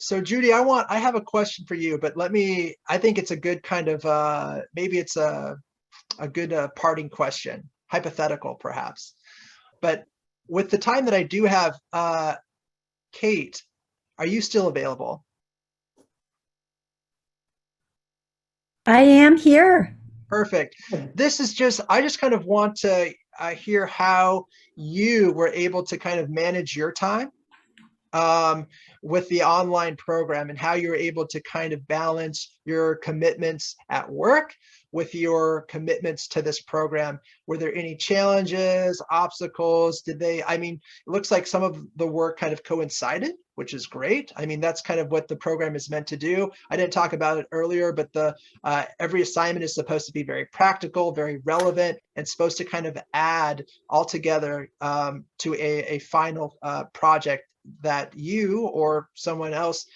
So Judy, I have a question for you, but I think it's a good kind of, maybe it's a good parting question, hypothetical perhaps. But with the time that I do have, Kate, are you still available? I am here. Perfect. This is I just kind of want to hear how you were able to kind of manage your time with the online program, and how you're able to kind of balance your commitments at work with your commitments to this program? Were there any challenges, obstacles? I mean, it looks like some of the work kind of coincided, which is great. I mean, that's kind of what the program is meant to do. I didn't talk about it earlier, but every assignment is supposed to be very practical, very relevant, and supposed to kind of add all together to a final project that you or someone else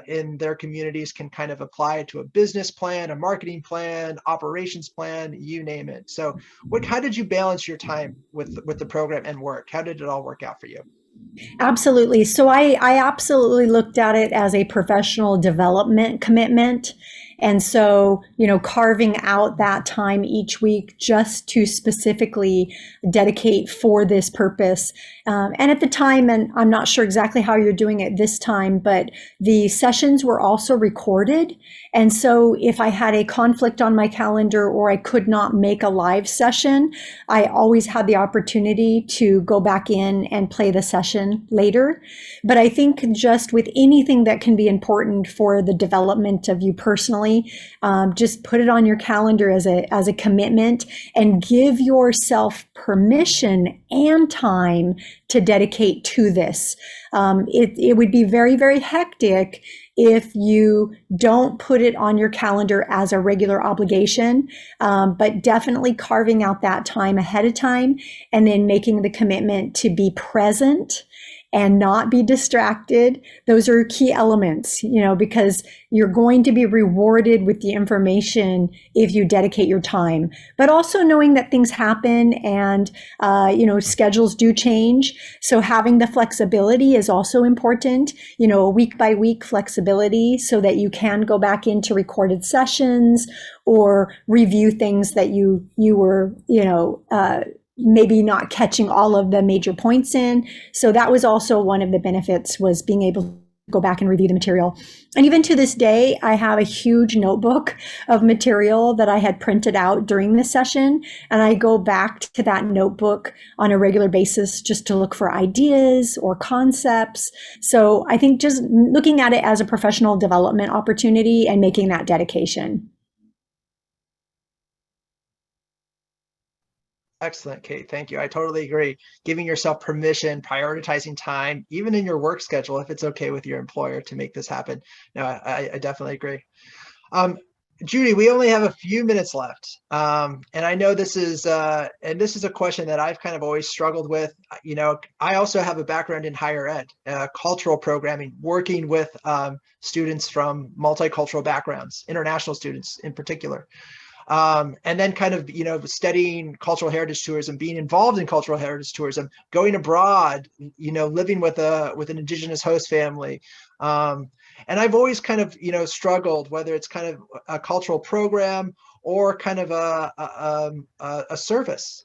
in their communities can kind of apply to a business plan, a marketing plan, operations plan, you name it. So how did you balance your time with the program and work? How did it all work out for you? Absolutely. So I absolutely looked at it as a professional development commitment. And so, carving out that time each week just to specifically dedicate for this purpose. And at the time, and I'm not sure exactly how you're doing it this time, but the sessions were also recorded. And so if I had a conflict on my calendar or I could not make a live session, I always had the opportunity to go back in and play the session later. But I think just with anything that can be important for the development of you personally, just put it on your calendar as a commitment and give yourself permission and time to dedicate to this. It would be very, very hectic if you don't put it on your calendar as a regular obligation, but definitely carving out that time ahead of time and then making the commitment to be present and not be distracted. Those are key elements, because you're going to be rewarded with the information if you dedicate your time, but also knowing that things happen and, schedules do change. So having the flexibility is also important, week by week flexibility so that you can go back into recorded sessions or review things that you were, maybe not catching all of the major points in. So that was also one of the benefits, was being able to go back and review the material. And even to this day, I have a huge notebook of material that I had printed out during the session. And I go back to that notebook on a regular basis just to look for ideas or concepts. So I think just looking at it as a professional development opportunity and making that dedication. Excellent, Kate. Thank you. I totally agree. Giving yourself permission, prioritizing time, even in your work schedule, if it's okay with your employer, to make this happen. No, I definitely agree. Judy, we only have a few minutes left. And I know this is a question that I've kind of always struggled with. I also have a background in higher ed, cultural programming, working with students from multicultural backgrounds, international students in particular. And then kind of, studying cultural heritage tourism, being involved in cultural heritage tourism, going abroad, living with an indigenous host family. And I've always kind of, struggled, whether it's kind of a cultural program or kind of a service,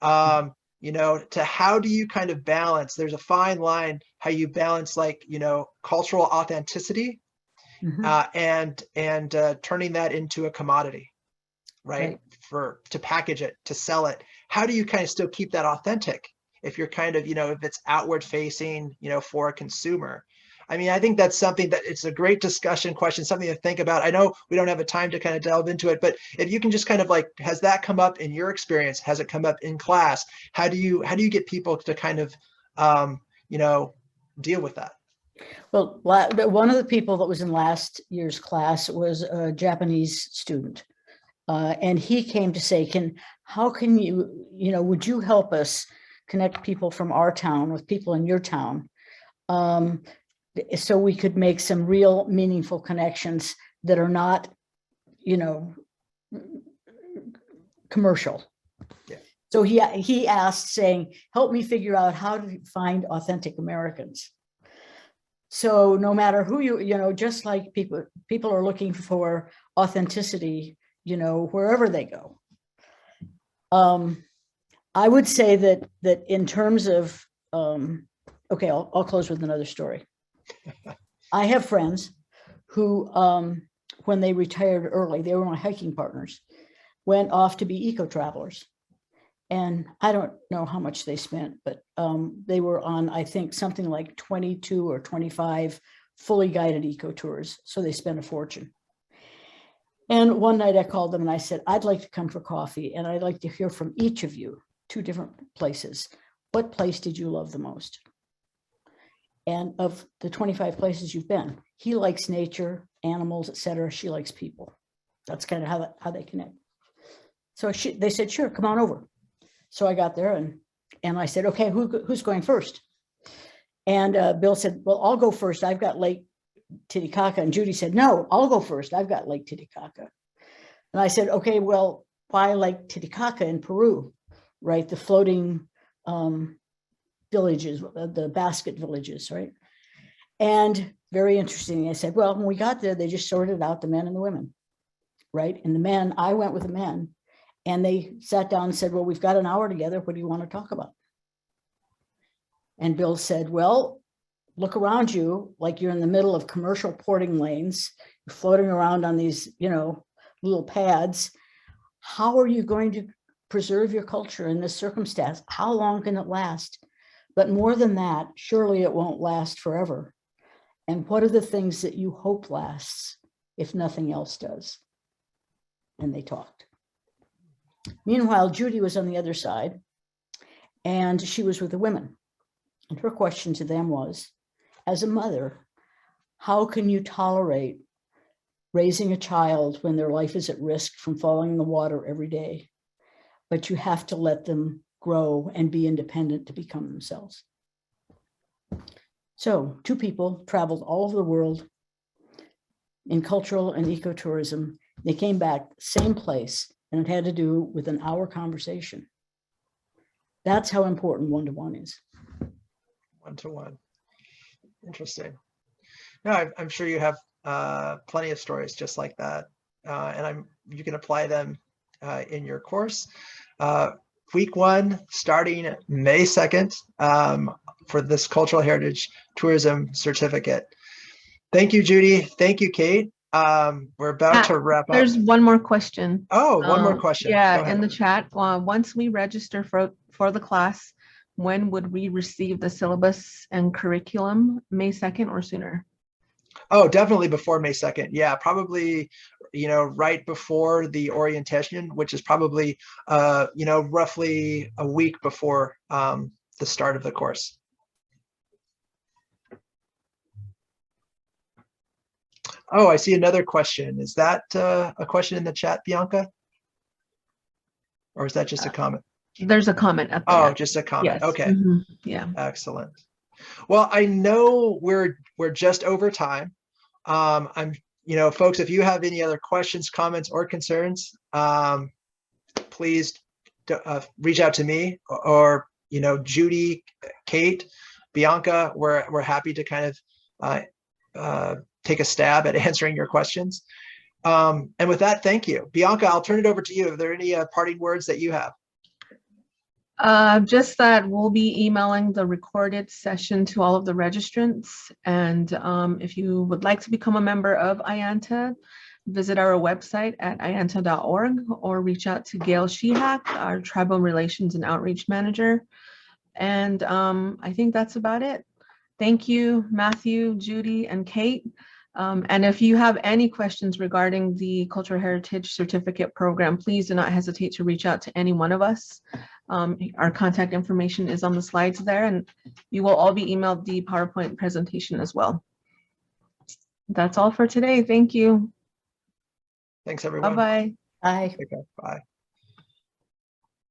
to how do you kind of balance, there's a fine line, how you balance cultural authenticity and turning that into a commodity. Right. To package it, to sell it. How do you kind of still keep that authentic if you're kind of, if it's outward facing, for a consumer? I mean, I think that's something that it's a great discussion question, something to think about. I know we don't have a time to kind of delve into it, but if you can just kind of has that come up in your experience? Has it come up in class? How do you get people to kind of, deal with that? Well, one of the people that was in last year's class was a Japanese student. And he came to say, how can you, would you help us connect people from our town with people in your town, so we could make some real meaningful connections that are not, commercial. Yeah. So he asked, saying, help me figure out how to find authentic Americans. So no matter who just like people are looking for authenticity, wherever they go. I would say that in terms of, okay, I'll close with another story. I have friends who, when they retired early, they were my hiking partners, went off to be eco-travelers. And I don't know how much they spent, but they were on, I think, something like 22 or 25 fully guided eco tours. So they spent a fortune. And one night I called them and I said, I'd like to come for coffee and I'd like to hear from each of you, 2 different places. What place did you love the most? And of the 25 places you've been, he likes nature, animals, etc. She likes people. That's kind of how they connect. So they said, sure, come on over. So I got there and I said, okay, who's going first? And Bill said, well, I'll go first. I've got Lake Titicaca. And Judy said, no, I'll go first. I've got Lake Titicaca. And I said, okay, well, why Lake Titicaca in Peru, right? The floating villages, the basket villages, right? And very interesting. I said, well, when we got there, they just sorted out the men and the women, right? And the men, I went with the men and they sat down and said, well, we've got an hour together. What do you want to talk about? And Bill said, well, look around you like you're in the middle of commercial porting lanes, you're floating around on these, little pads. How are you going to preserve your culture in this circumstance? How long can it last? But more than that, surely it won't last forever. And what are the things that you hope lasts if nothing else does? And they talked. Meanwhile, Judy was on the other side and she was with the women. And her question to them was, as a mother, how can you tolerate raising a child when their life is at risk from falling in the water every day, but you have to let them grow and be independent to become themselves? So 2 people traveled all over the world in cultural and ecotourism. They came back, same place, and it had to do with an hour conversation. That's how important one-to-one is. One-to-one. Interesting. No, I'm sure you have plenty of stories just like that, and you can apply them in your course. Week 1, starting May 2nd, for this Cultural Heritage Tourism Certificate. Thank you, Judy. Thank you, Kate. We're about to wrap up. There's one more question. Oh, one more question. Yeah, in the chat. Once we register for the class, when would we receive the syllabus and curriculum? May 2nd or sooner? Oh, definitely before May 2nd. Yeah, probably, right before the orientation, which is probably, roughly a week before the start of the course. Oh, I see another question. Is that a question in the chat, Bianca? Or is that just a comment? There's a comment up there. Oh, just a comment. Yes. Okay. Mm-hmm. Yeah. Excellent. Well, I know we're just over time. Folks, if you have any other questions, comments, or concerns, please reach out to me or Judy, Kate, Bianca. We're happy to kind of take a stab at answering your questions. And with that, thank you, Bianca. I'll turn it over to you. Are there any parting words that you have? Just that we'll be emailing the recorded session to all of the registrants. And if you would like to become a member of AIANTA, visit our website at ianta.org or reach out to Gail Shihak, our Tribal Relations and Outreach Manager. And I think that's about it. Thank you, Matthew, Judy, and Kate. And if you have any questions regarding the Cultural Heritage Certificate Program, please do not hesitate to reach out to any one of us. Our contact information is on the slides there, and you will all be emailed the PowerPoint presentation as well. That's all for today. Thank you. Thanks, everyone. Bye-bye. Bye. Okay, bye.